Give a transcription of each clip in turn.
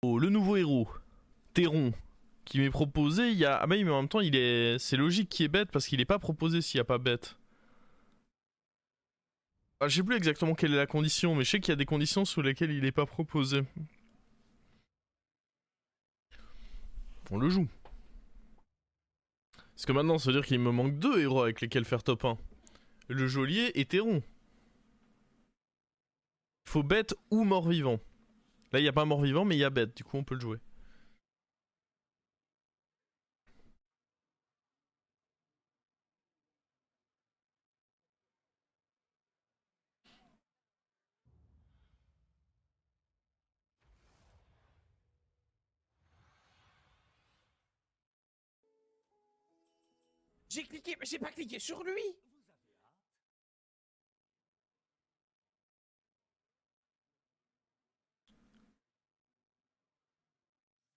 Oh, le nouveau héros, Théron, qui m'est proposé, il y a... Ah bah oui, mais en même temps, c'est logique qu'il est bête, parce qu'il est pas proposé s'il n'y a pas bête. Ah, je sais plus exactement quelle est la condition, mais je sais qu'il y a des conditions sous lesquelles il est pas proposé. On le joue. Parce que maintenant, ça veut dire qu'il me manque 2 héros avec lesquels faire top 1. Le geôlier et Théron. Il faut bête ou mort-vivant. Là, il n'y a pas mort-vivant, mais il y a bête, du coup on peut le jouer. J'ai cliqué, mais j'ai pas cliqué sur lui.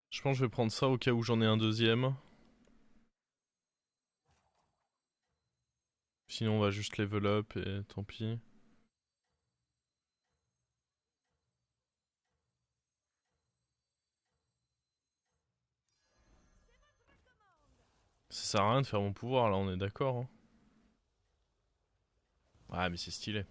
Je pense que je vais prendre ça au cas où j'en ai un deuxième. Sinon on va juste level up et tant pis. Ça sert à rien de faire mon pouvoir là, on est d'accord. Hein. Ouais mais c'est stylé.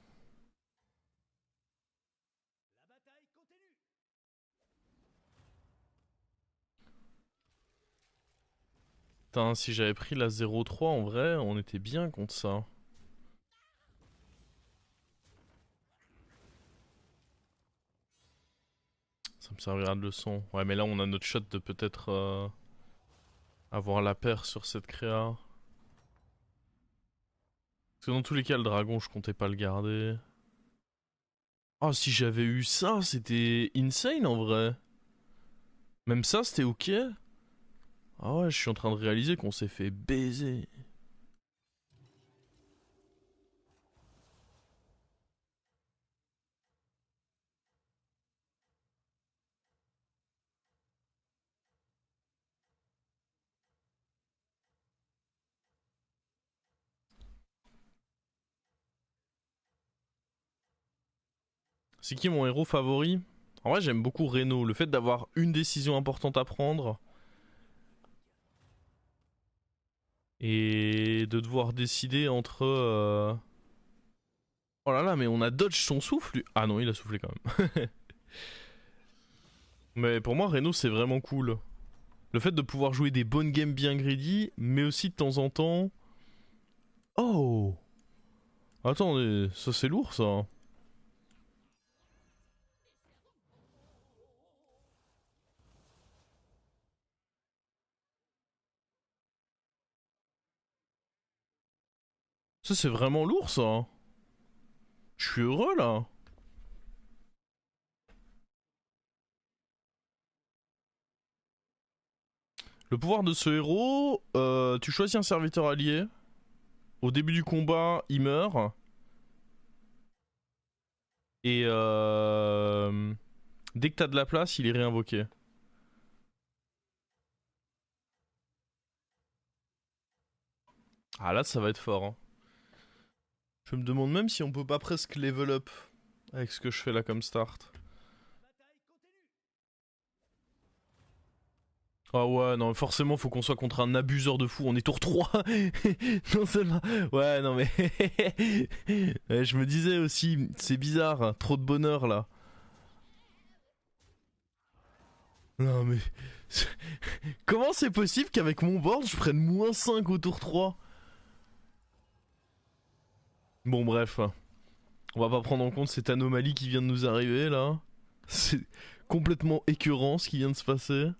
Putain, si j'avais pris la 0-3 en vrai, on était bien contre ça. Ça me servira de leçon. Ouais mais là on a notre shot de peut-être avoir la paire sur cette créa. Parce que dans tous les cas le dragon je comptais pas le garder. Oh si j'avais eu ça c'était insane en vrai. Même ça c'était ok. Ah ouais je suis en train de réaliser qu'on s'est fait baiser. C'est qui mon héros favori? En vrai j'aime beaucoup Reno. Le fait d'avoir une décision importante à prendre. Et de devoir décider entre... Oh là là mais on a dodge son souffle lui. Ah non il a soufflé quand même. Mais pour moi Reno c'est vraiment cool. Le fait de pouvoir jouer des bonnes games bien greedy. Mais aussi de temps en temps... Oh. Attendez, ça c'est lourd ça. Ça c'est vraiment lourd ça. Je suis heureux là. Le pouvoir de ce héros, tu choisis un serviteur allié. Au début du combat, il meurt. Et dès que t'as de la place, il est réinvoqué. Ah là, ça va être fort. Hein. Je me demande même si on peut pas presque level up avec ce que je fais là comme start. Ah ouais, non, forcément, faut qu'on soit contre un abuseur de fou. On est tour 3. Non seulement. Ouais, non, mais. Ouais, je me disais aussi, c'est bizarre, hein, trop de bonheur là. Non, mais. Comment c'est possible qu'avec mon board, je prenne -5 au tour 3? Bon, bref. On va pas prendre en compte cette anomalie qui vient de nous arriver là. C'est complètement écœurant ce qui vient de se passer.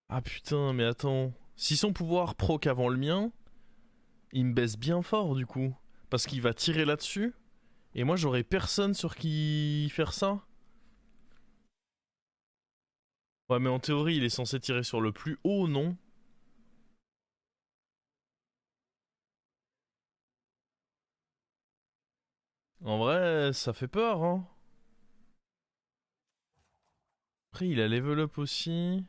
Ah putain, mais attends. Si son pouvoir proc avant le mien, il me baisse bien fort du coup. Parce qu'il va tirer là-dessus. Et moi j'aurai personne sur qui faire ça. Ouais, mais en théorie, il est censé tirer sur le plus haut, non? En vrai, ça fait peur, hein. Après, il a level up aussi.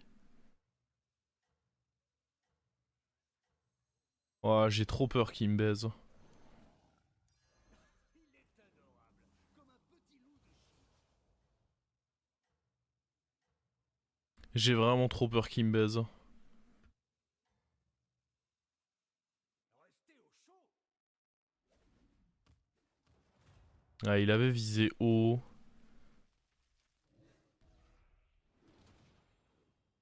Ouais, j'ai trop peur qu'il me baise. J'ai vraiment trop peur qu'il me baise. Ah, il avait visé haut.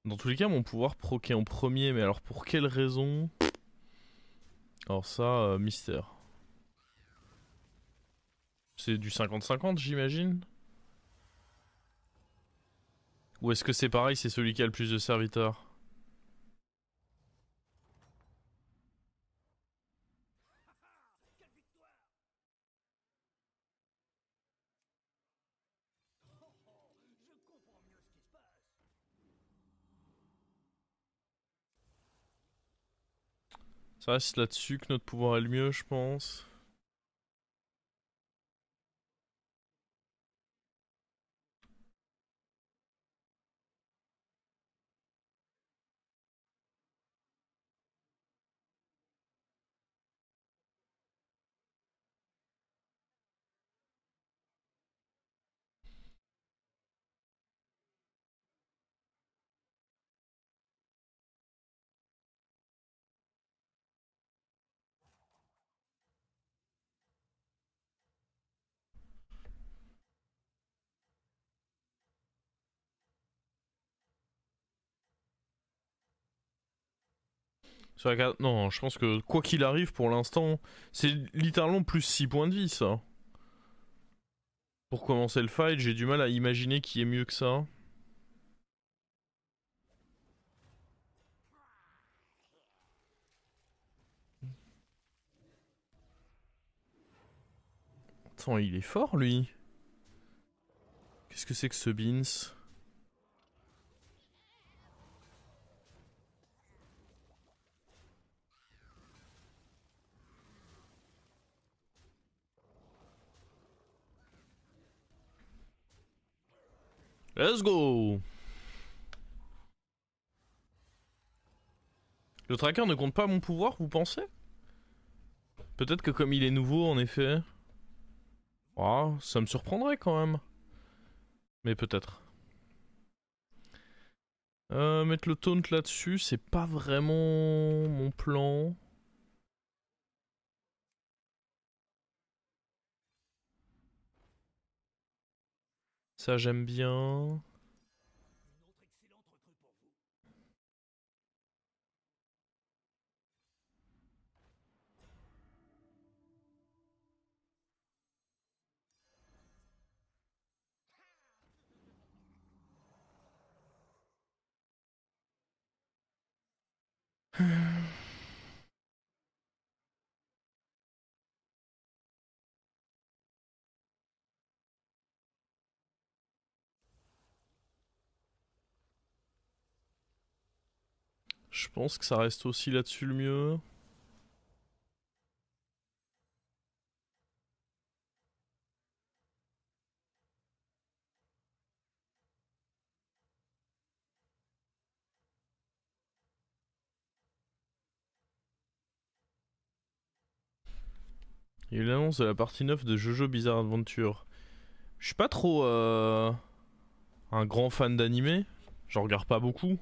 Dans tous les cas, mon pouvoir proquait en premier, mais alors pour quelle raison? Alors ça, mystère. C'est du 50-50, j'imagine? Ou est-ce que c'est pareil, c'est celui qui a le plus de serviteurs? Ça reste là-dessus que notre pouvoir est le mieux, je pense. Sur la carte... Non, je pense que quoi qu'il arrive pour l'instant, c'est littéralement plus 6 points de vie ça. Pour commencer le fight, j'ai du mal à imaginer qui est mieux que ça. Attends, il est fort lui. Qu'est-ce que c'est que ce Beans? Let's go! Le tracker ne compte pas mon pouvoir, vous pensez? Peut-être que comme il est nouveau, en effet. Ah, ça me surprendrait quand même. Mais peut-être. Mettre le taunt là-dessus, c'est pas vraiment mon plan. Ça, j'aime bien. Je pense que ça reste aussi là-dessus le mieux. Il y a eu l'annonce de la partie 9 de Jojo Bizarre Adventure. Je suis pas trop un grand fan d'animé. J'en regarde pas beaucoup.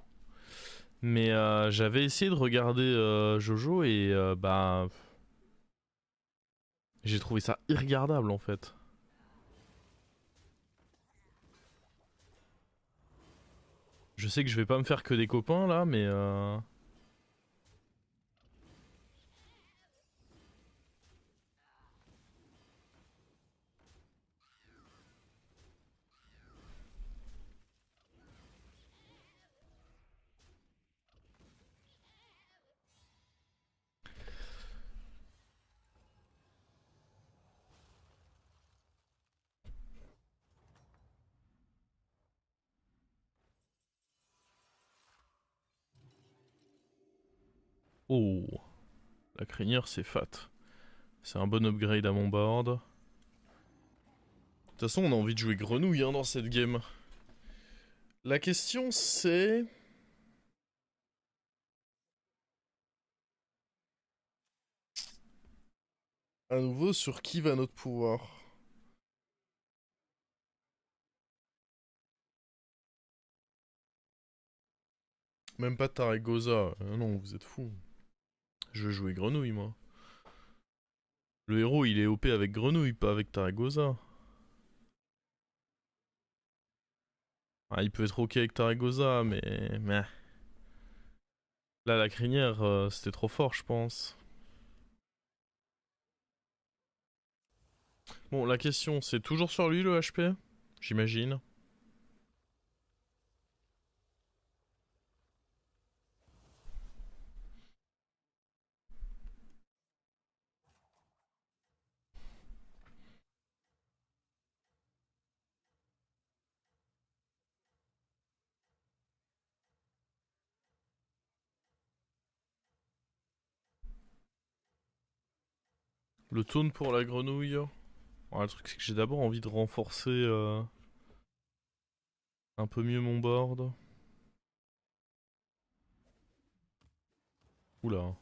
Mais j'avais essayé de regarder Jojo et bah... J'ai trouvé ça irregardable en fait. Je sais que je vais pas me faire que des copains là, mais... Oh, la crinière c'est fat. C'est un bon upgrade à mon board. De toute façon, on a envie de jouer grenouille hein, dans cette game. La question c'est... À nouveau, sur qui va notre pouvoir? Même pas Taragosa. Non, vous êtes fous. Je veux jouer grenouille, moi. Le héros, il est OP avec grenouille, pas avec Taragosa. Ah, il peut être ok avec Taragosa, mais... Là, la crinière, c'était trop fort, je pense. Bon, la question, c'est toujours sur lui, le HP? J'imagine. Le taunt pour la grenouille. Ouais, le truc, c'est que j'ai d'abord envie de renforcer un peu mieux mon board. Oula.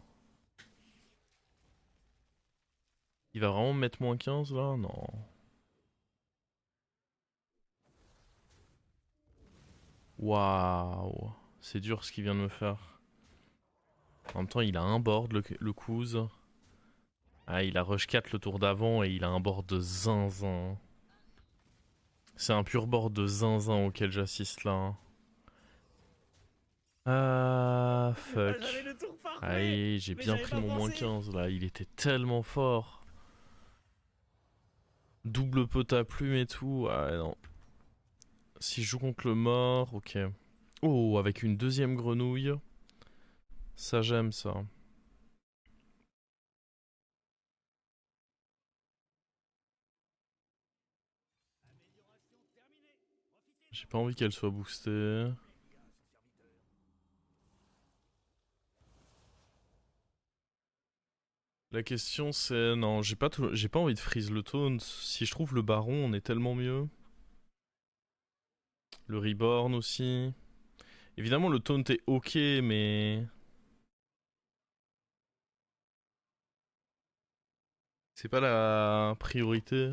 Il va vraiment me mettre -15 là? Non. Waouh. C'est dur ce qu'il vient de me faire. En même temps, il a un board, le Kuz. Ah, il a rush 4 le tour d'avant et il a un board de zinzin. C'est un pur board de zinzin auquel j'assiste là, hein. Ah, fuck. J'avais le tour parfait. Aïe, j'ai Mais bien j'avais pris pas mon pensé. -15 là. Il était tellement fort. Double pot à plume et tout. Ah non. Si je joue contre le mort, ok. Oh, avec une deuxième grenouille. Ça, j'aime ça. J'ai pas envie qu'elle soit boostée. La question c'est... Non, j'ai pas envie de freeze le taunt. Si je trouve le baron, on est tellement mieux. Le reborn aussi. Évidemment, le taunt est ok, mais... C'est pas la priorité.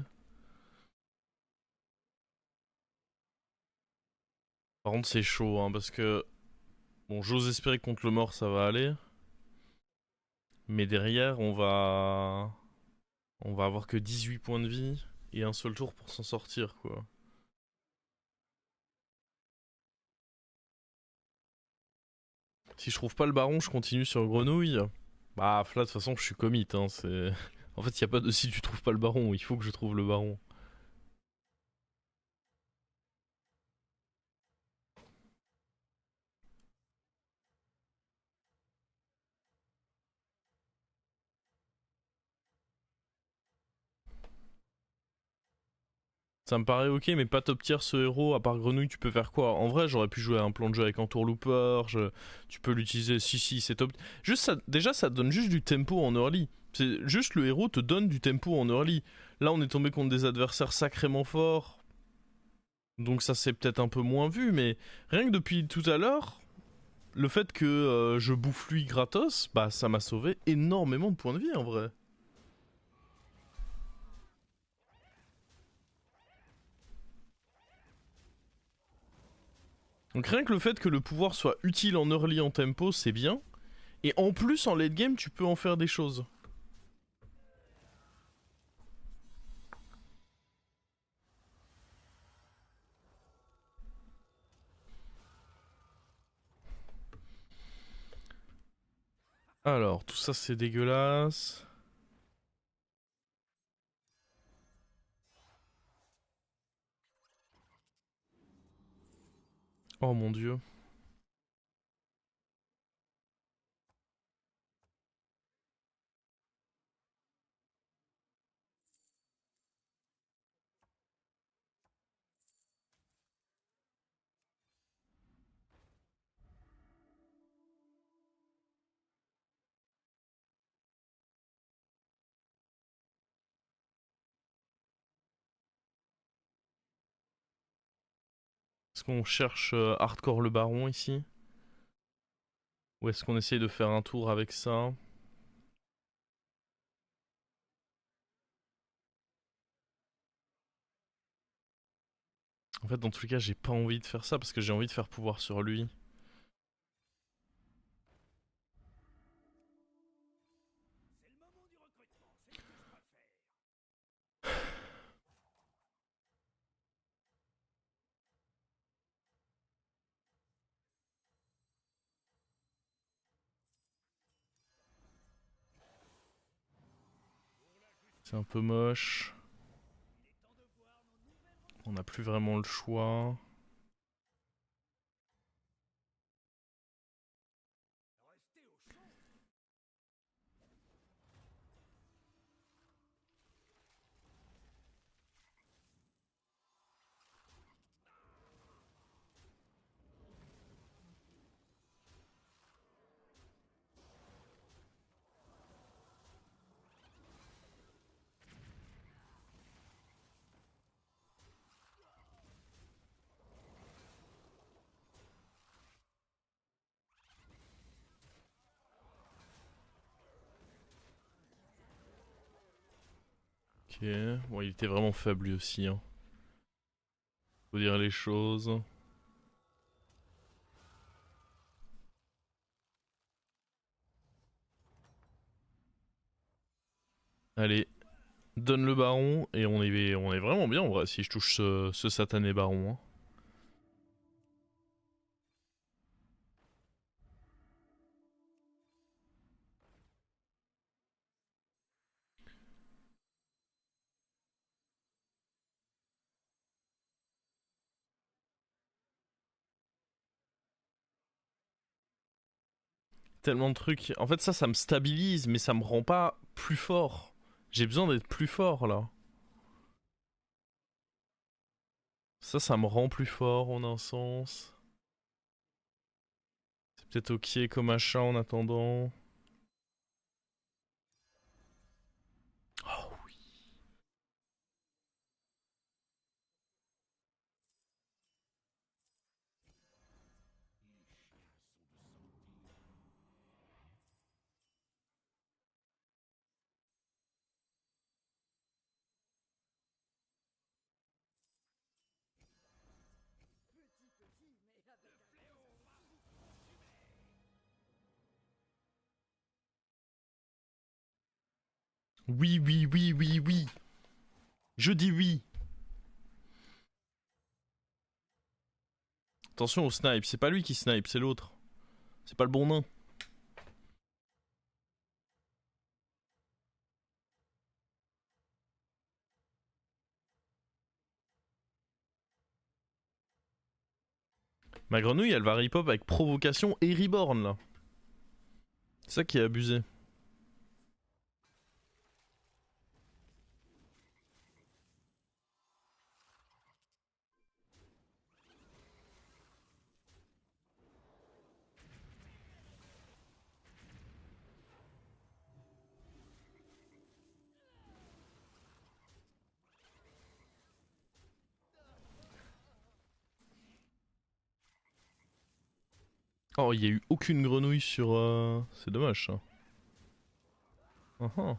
Par contre, c'est chaud, hein, parce que... Bon, j'ose espérer que contre le mort, ça va aller. Mais derrière, on va... On va avoir que 18 points de vie et un seul tour pour s'en sortir, quoi. Si je trouve pas le baron, je continue sur grenouille. Bah, là, de toute façon, je suis commit, hein, c'est... En fait, y a pas de si tu trouves pas le baron, il faut que je trouve le baron. Ça me paraît ok, mais pas top tier ce héros. À part grenouille, tu peux faire quoi? En vrai, j'aurais pu jouer un plan de jeu avec entourlooper. Tu peux l'utiliser. Si, c'est top. Juste ça, déjà, ça te donne juste du tempo en early. C'est juste le héros te donne du tempo en early. Là, on est tombé contre des adversaires sacrément forts. Donc ça s'est peut-être un peu moins vu, mais rien que depuis tout à l'heure, le fait que je bouffe lui gratos, bah ça m'a sauvé énormément de points de vie en vrai. Donc rien que le fait que le pouvoir soit utile en early en tempo, c'est bien. Et en plus, en late game, tu peux en faire des choses. Alors, tout ça c'est dégueulasse. Oh mon dieu. Est-ce qu'on cherche hardcore le baron ici? Ou est-ce qu'on essaye de faire un tour avec ça? En fait, dans tous les cas, j'ai pas envie de faire ça parce que j'ai envie de faire pouvoir sur lui. C'est un peu moche. On n'a plus vraiment le choix. Ok, bon il était vraiment faible lui aussi, hein. Faut dire les choses. Allez, donne le baron et on est vraiment bien en vrai si je touche ce satané baron, hein. Tellement de trucs. En fait ça me stabilise mais ça me rend pas plus fort. J'ai besoin d'être plus fort là. Ça me rend plus fort en un sens. C'est peut-être ok comme achat en attendant. Oh oui. Oui, oui, oui, oui, oui. Je dis oui. Attention au snipe, c'est pas lui qui snipe, c'est l'autre. C'est pas le bon nain. Ma grenouille, elle va rip-hop avec provocation et reborn là. C'est ça qui est abusé. Oh, il y a eu aucune grenouille sur... C'est dommage ça. Uh-huh.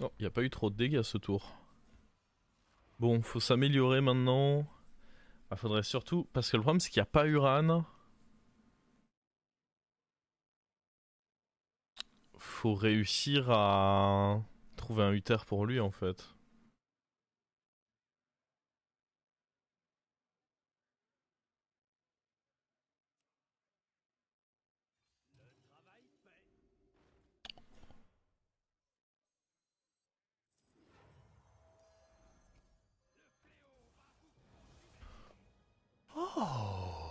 Oh, il n'y a pas eu trop de dégâts ce tour. Bon, faut s'améliorer maintenant. Ah, faudrait surtout... Parce que le problème c'est qu'il n'y a pas Uran. Faut réussir à trouver un Uther pour lui en fait. Oh,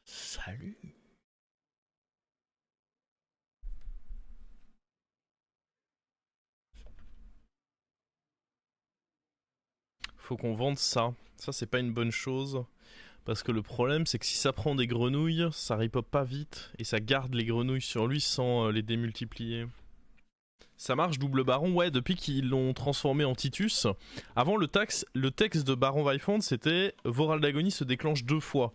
salut. Faut qu'on vende ça. Ça c'est pas une bonne chose. Parce que le problème c'est que si ça prend des grenouilles, ça rip-hop pas vite. Et ça garde les grenouilles sur lui sans les démultiplier. Ça marche, double baron, ouais, depuis qu'ils l'ont transformé en Titus. Avant, le texte de Baron Weifond, c'était Voral d'agonie se déclenche 2 fois.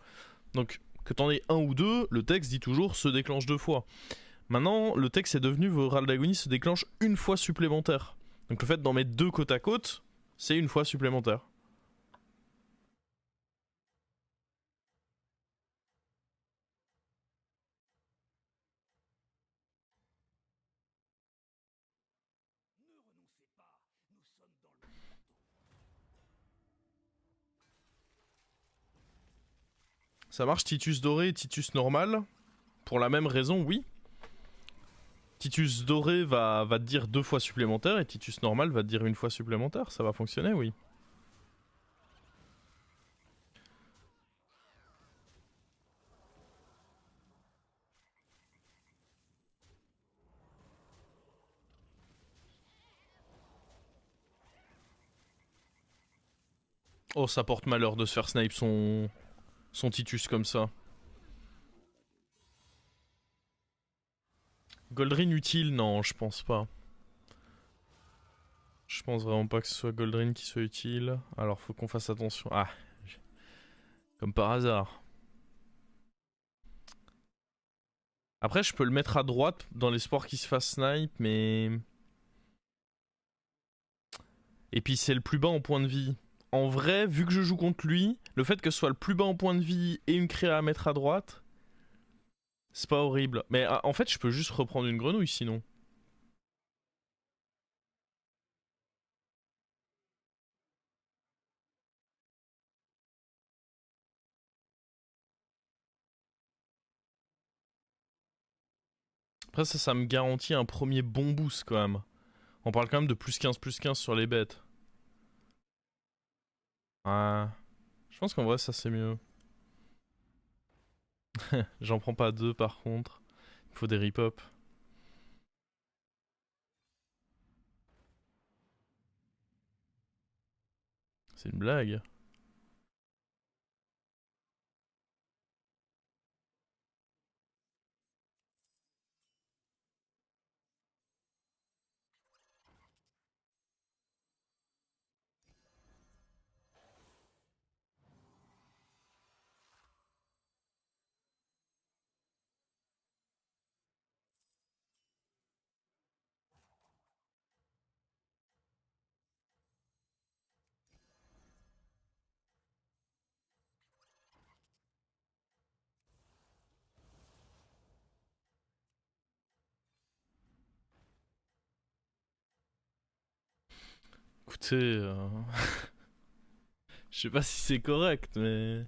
Donc, que t'en aies un ou deux, le texte dit toujours se déclenche 2 fois. Maintenant, le texte est devenu vos râles d'agonie se déclenchent une fois supplémentaire. Donc le fait d'en mettre deux côte à côte, c'est une fois supplémentaire. Ça marche Titus doré et Titus normal. Pour la même raison, oui. Titus doré va te dire deux fois supplémentaire et Titus normal va te dire une fois supplémentaire. Ça va fonctionner, oui. Oh, ça porte malheur de se faire snipe son Titus comme ça. Goldrin utile, non, je pense pas. Je pense vraiment pas que ce soit Goldrin qui soit utile. Alors faut qu'on fasse attention. Ah, comme par hasard. Après, je peux le mettre à droite dans l'espoir qu'il se fasse snipe, mais... Et puis c'est le plus bas en point de vie. En vrai, vu que je joue contre lui, le fait que ce soit le plus bas en point de vie et une créa à mettre à droite, c'est pas horrible. Mais en fait, je peux juste reprendre une grenouille sinon. Après, ça me garantit un premier bon boost quand même. On parle quand même de plus 15 sur les bêtes. Ouais. Je pense qu'en vrai, ça c'est mieux. J'en prends pas deux par contre. Il faut des rip-up. C'est une blague. Écoutez, je sais pas si c'est correct, mais...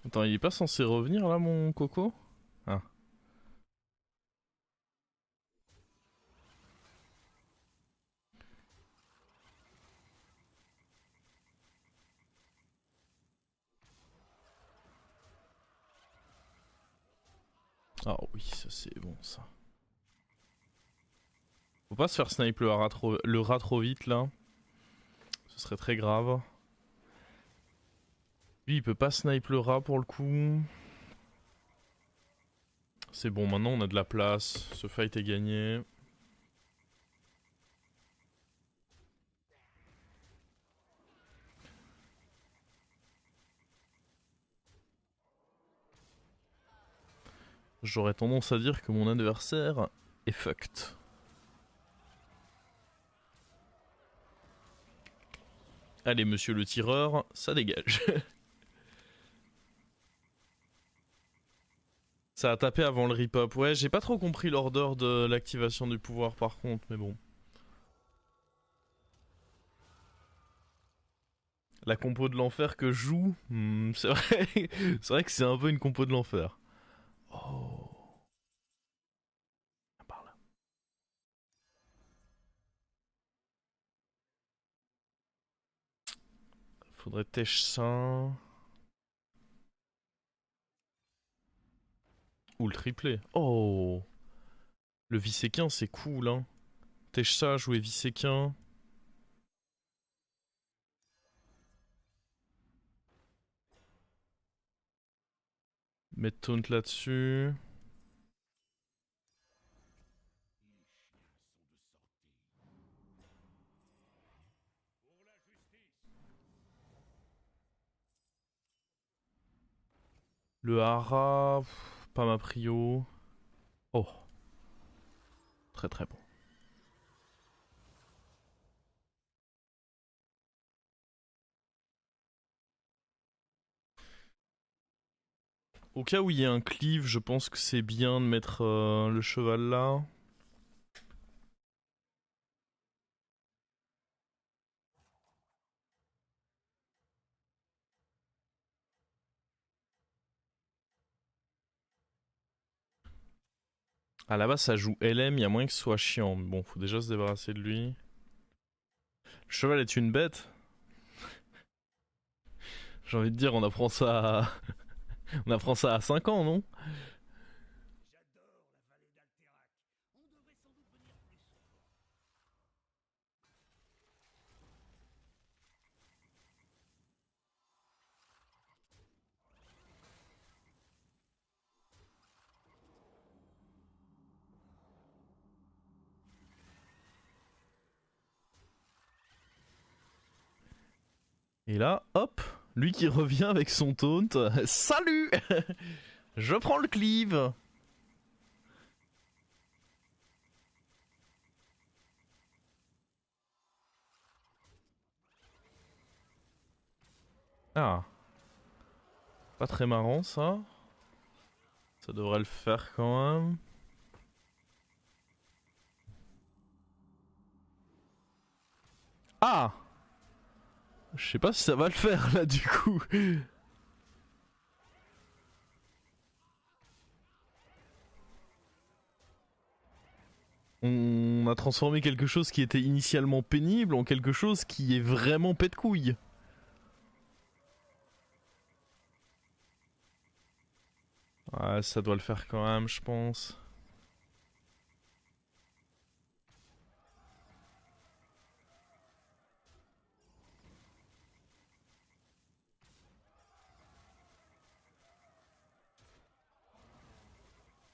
Attends, il est pas censé revenir là, mon coco? Ah. Ah oui, ça c'est bon ça. Faut pas se faire snipe le rat trop vite là. Ce serait très grave. Lui il peut pas snipe le rat pour le coup. C'est bon, maintenant on a de la place. Ce fight est gagné. J'aurais tendance à dire que mon adversaire est fucked. Allez, monsieur le tireur, ça dégage. Ça a tapé avant le rip-up. Ouais, j'ai pas trop compris l'order de l'activation du pouvoir par contre, mais bon. La compo de l'enfer que je joue, c'est vrai, c'est vrai que c'est un peu une compo de l'enfer. Oh. Par là. Faudrait tèche ça. Ou le triplé. Oh. Le Viséquin, c'est cool, hein. Tèche ça, jouer Viséquin. Mettre taunt là-dessus. Le hara, pas ma prio. Oh, très très bon. Au cas où il y a un cleave, je pense que c'est bien de mettre le cheval là. À la base, ça joue LM, il y a moyen que ce soit chiant. Mais bon, faut déjà se débarrasser de lui. Le cheval est une bête. J'ai envie de dire, on apprend ça à... on apprend ça à 5 ans, non? Et là, hop, lui qui revient avec son taunt. Salut. Je prends le cleave. Ah. Pas très marrant ça. Ça devrait le faire quand même. Ah. Je sais pas si ça va le faire là du coup. On a transformé quelque chose qui était initialement pénible en quelque chose qui est vraiment pète couille. Ouais, ça doit le faire quand même, je pense.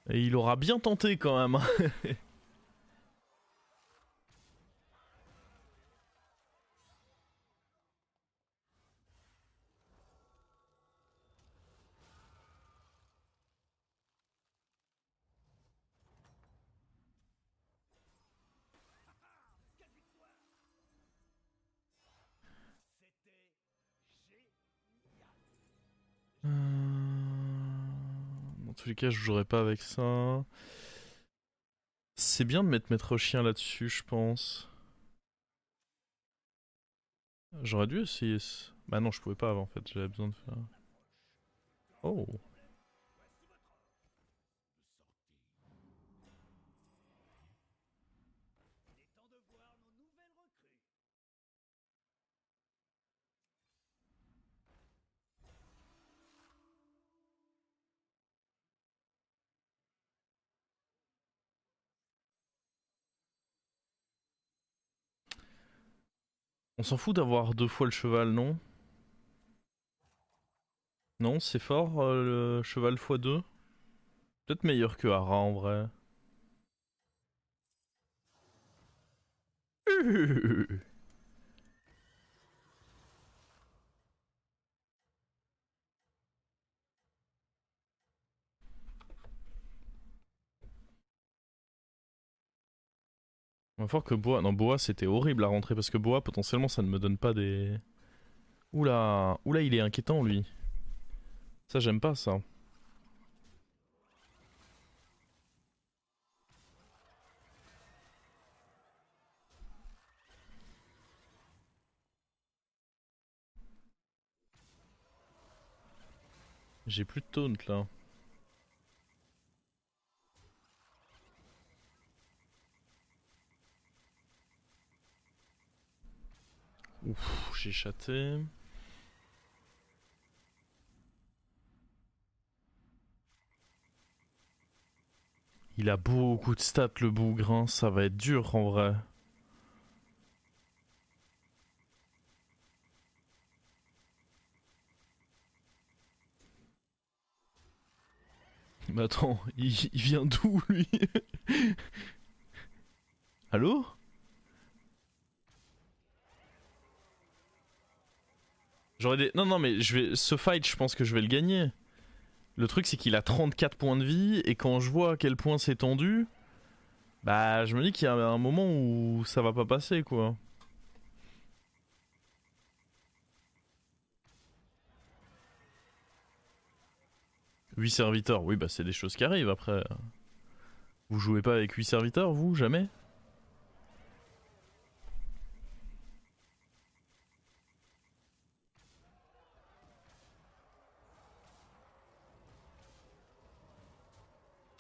Et il aura bien tenté quand même. Dans tous les cas, je jouerai pas avec ça. C'est bien de mettre maître chien là-dessus, je pense. J'aurais dû essayer. Bah non, je pouvais pas avant en fait, j'avais besoin de faire. Oh. On s'en fout d'avoir 2 fois le cheval, non? Non, c'est fort le cheval x2. Peut-être meilleur que Hara en vrai. Moins fort que Boa. Non, Boa c'était horrible à rentrer parce que Boa potentiellement ça ne me donne pas des. Oula, oula, il est inquiétant lui. Ça, j'aime pas ça. J'ai plus de taunt là. Ouf, j'ai chaté. Il a beaucoup de stats le bougre, hein. Ça va être dur en vrai. Mais attends, il vient d'où lui? Allô? J'aurais des. Non, non, mais je vais. Ce fight, je pense que je vais le gagner. Le truc, c'est qu'il a 34 points de vie, et quand je vois à quel point c'est tendu, bah je me dis qu'il y a un moment où ça va pas passer, quoi. Huit serviteurs, oui, bah c'est des choses qui arrivent après. Vous jouez pas avec 8 serviteurs, vous, jamais?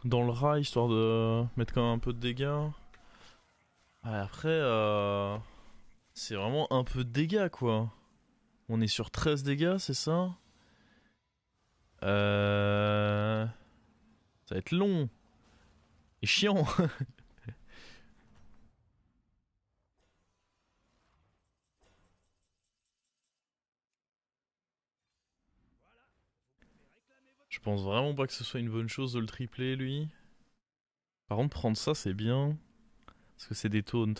Dans le rat, histoire de mettre quand même un peu de dégâts. Ouais, après, c'est vraiment un peu de dégâts, quoi. On est sur 13 dégâts, c'est ça? Ça va être long et chiant. Je pense vraiment pas que ce soit une bonne chose de le tripler, lui. Par contre, prendre ça, c'est bien. Parce que c'est des taunts.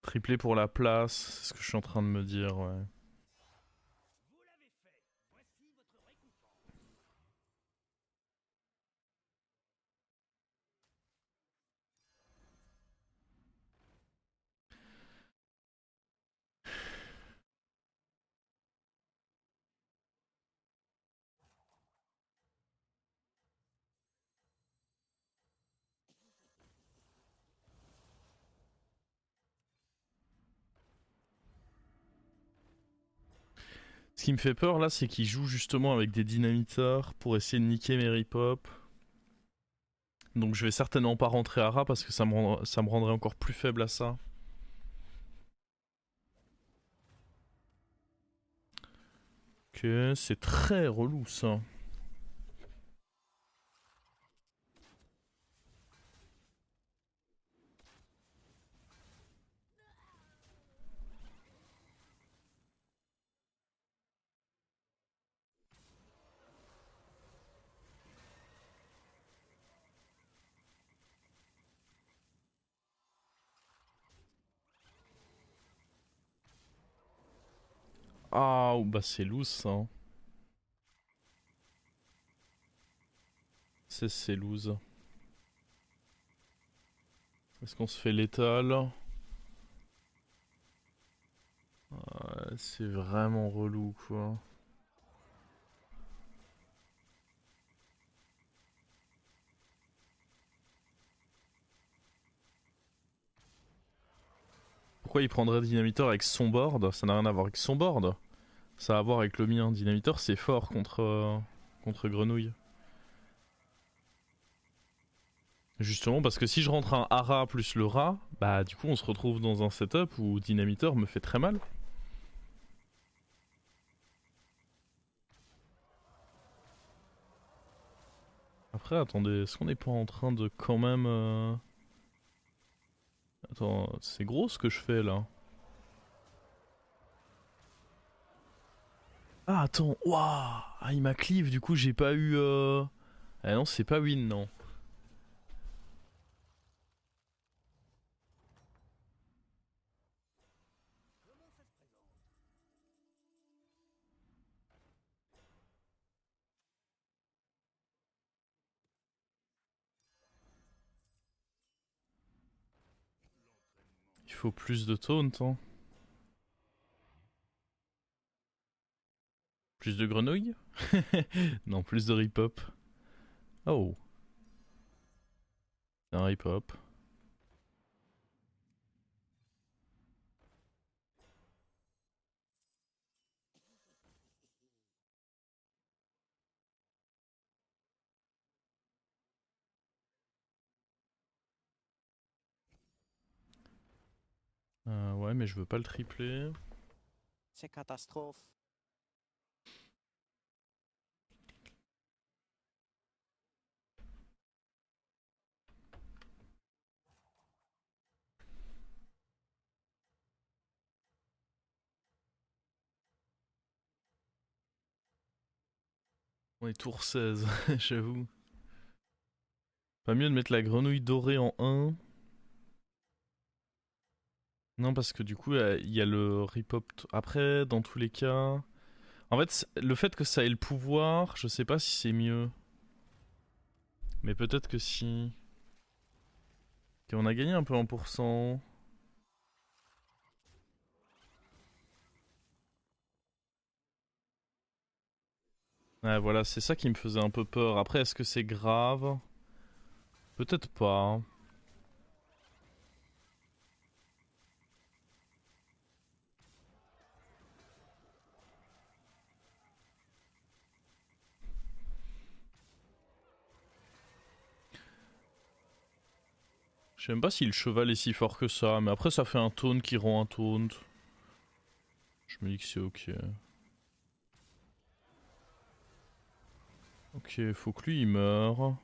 Tripler pour la place, c'est ce que je suis en train de me dire, ouais. Ce qui me fait peur là, c'est qu'il joue justement avec des dynamiteurs pour essayer de niquer Mary Pop. Donc je vais certainement pas rentrer à rat parce que ça me rendrait encore plus faible à ça. Ok, c'est très relou ça. Ah, bah c'est loose ça. C'est loose. Est-ce qu'on se fait létal? C'est vraiment relou quoi. Pourquoi il prendrait Dynamitor avec son board? Ça n'a rien à voir avec son board. Ça a à voir avec le mien. Dynamitor c'est fort contre Grenouille. Justement parce que si je rentre un Hara plus le rat, bah du coup on se retrouve dans un setup où Dynamitor me fait très mal. Après attendez, est-ce qu'on n'est pas en train de quand même... Attends, c'est gros ce que je fais là. Ah attends, waouh, ah, il m'a cleave, du coup j'ai pas eu... Ah non, c'est pas win, non. Il faut plus de taunt, hein. Plus de grenouilles. Non, plus de rip-hop. Oh, un rip-hop. Ouais, mais je veux pas le tripler. C'est catastrophe. On est tour 16, j'avoue. Pas mieux de mettre la grenouille dorée en 1. Non, parce que du coup, il y a le rip-hop. Après, dans tous les cas. En fait, le fait que ça ait le pouvoir, je sais pas si c'est mieux. Mais peut-être que si. Ok, on a gagné un peu en pourcent. Ouais, voilà, c'est ça qui me faisait un peu peur. Après, est-ce que c'est grave? Peut-être pas. Je sais même pas si le cheval est si fort que ça, mais après ça fait un taunt qui rend un taunt. Je me dis que c'est ok. Ok, faut que lui il meure.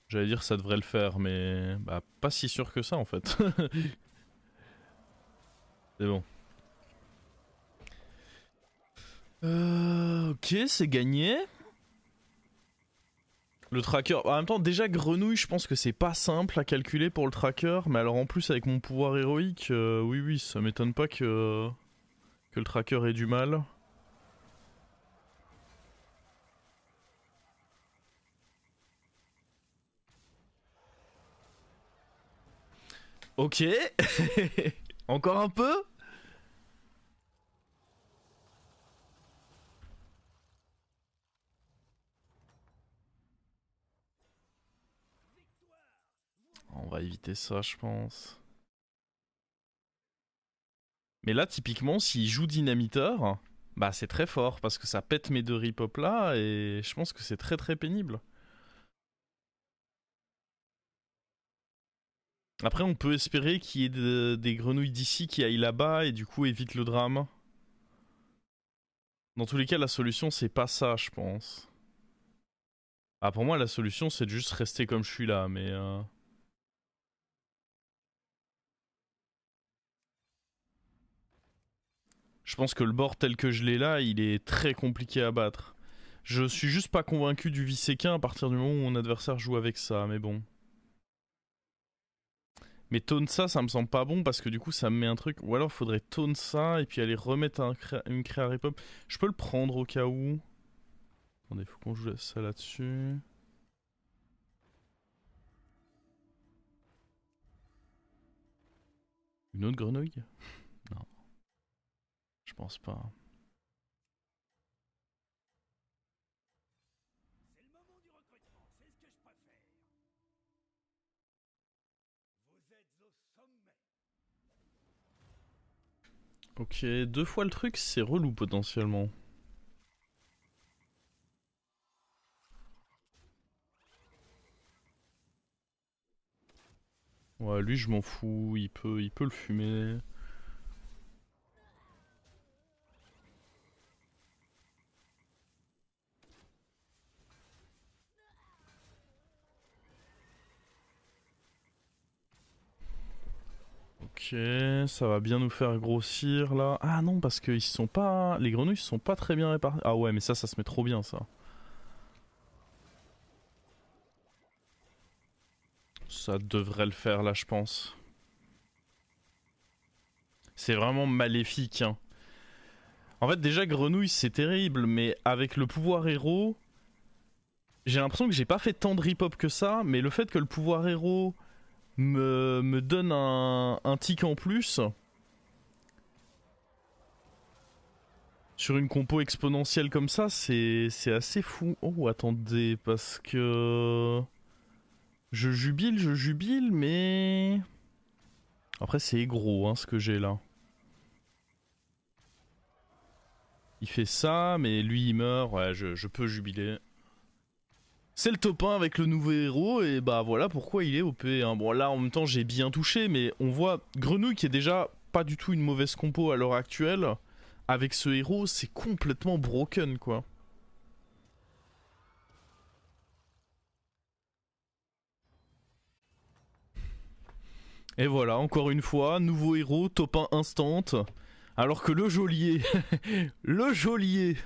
J'allais dire ça devrait le faire, mais bah pas si sûr que ça en fait. C'est bon. Ok, c'est gagné. Le tracker, en même temps déjà grenouille je pense que c'est pas simple à calculer pour le tracker, mais alors en plus avec mon pouvoir héroïque, oui ça m'étonne pas que le tracker ait du mal. Ok, encore un peu. On va éviter ça je pense. Mais là, typiquement, s'il joue Dynamiteur, bah c'est très fort parce que ça pète mes deux rip-hop là et je pense que c'est très très pénible. Après, on peut espérer qu'il y ait des grenouilles d'ici qui aillent là-bas et du coup évite le drame. Dans tous les cas, la solution c'est pas ça, je pense. Ah, pour moi, la solution c'est de juste rester comme je suis là, mais. Je pense que le bord tel que je l'ai là, il est très compliqué à battre. Je suis juste pas convaincu du vice-équin à partir du moment où mon adversaire joue avec ça, mais bon. Mais taunt ça me semble pas bon parce que du coup ça me met un truc. Ou alors faudrait taunt ça et puis aller remettre une créa rip-hop. Je peux le prendre au cas où. Attendez, faut qu'on joue ça là-dessus. Une autre grenouille? Non, je pense pas. Ok, 2 fois le truc, c'est relou potentiellement. Ouais, lui je m'en fous, il peut le fumer. Ok, ça va bien nous faire grossir là. Ah non, parce que ils sont pas. Les grenouilles sont pas très bien réparties. Ah ouais, mais ça se met trop bien ça. Ça devrait le faire là, je pense. C'est vraiment maléfique, hein. En fait, déjà, grenouille, c'est terrible, mais avec le pouvoir héros, j'ai l'impression que j'ai pas fait tant de rip-hop que ça, mais le fait que le pouvoir héros me donne un tic en plus sur une compo exponentielle comme ça, c'est assez fou. Oh, attendez, parce que. Je jubile, mais. Après, c'est gros, hein, ce que j'ai là. Il fait ça, mais lui il meurt. Ouais, je peux jubiler. C'est le top 1 avec le nouveau héros, et bah voilà pourquoi il est OP. Hein. Bon, là en même temps, j'ai bien touché, mais on voit Grenouille qui est déjà pas du tout une mauvaise compo à l'heure actuelle. Avec ce héros, c'est complètement broken quoi. Et voilà, encore une fois, nouveau héros, top 1 instant. Alors que le geôlier, le geôlier